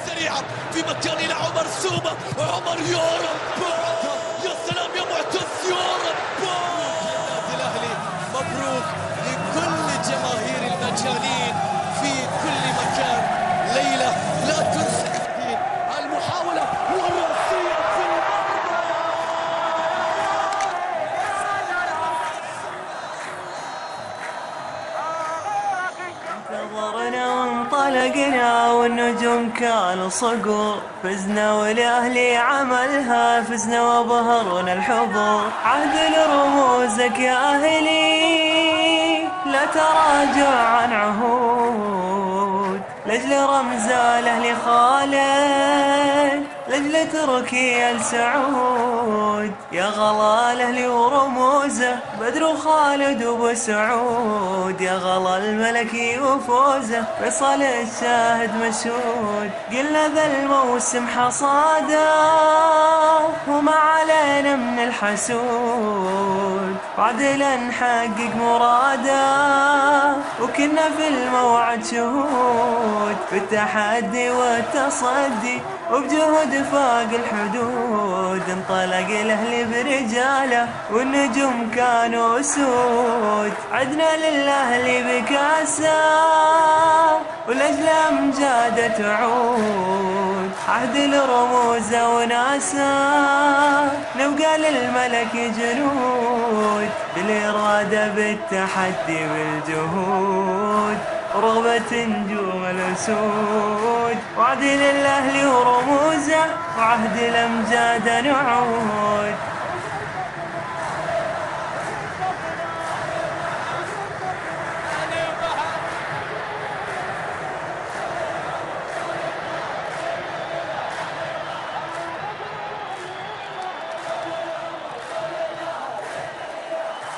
سريعة في مكان إلى عمر سومة. عمر يا رب، يا سلام يا معتز يا رب. النادي الأهلي مبروك لكل جماهير المجانين في كل مكان. ليلة لا تنسى. المحاولة والرأسية في المرمى. انتظرنا وانطلقنا والنجوم كانوا صقور، فزنا والاهلي عملها، فزنا وبهرنا الحضور. عهد لرموزك يا اهلي لا تراجع عن عهود، لاجل رمز الاهلي خالد، لاجل تركي السعود. يا غلا الاهلي ورموزه، بدر وخالد وابو سعود. يا غلا الملكي وفوزه، فيصل الشاهد مشهود. قلنا ذا الموسم حصاده وما علينا من الحسود، وعدلا نحقق مراده وكنا في الموعد شهود. بالتحدي والتصدي وبجهد فاق الحدود، انطلق الاهلي برجاله والنجوم كانوا اسود. عدنا للاهلي بكاسه ولاجل امجاده تعود. عهد الرموز وناسه نبقى للملك جنود، بالاراده بالتحدي بالجهود، رغبة نجوم الأسود. وعد للأهلي ورموزه وعهد الأمجاد نعود.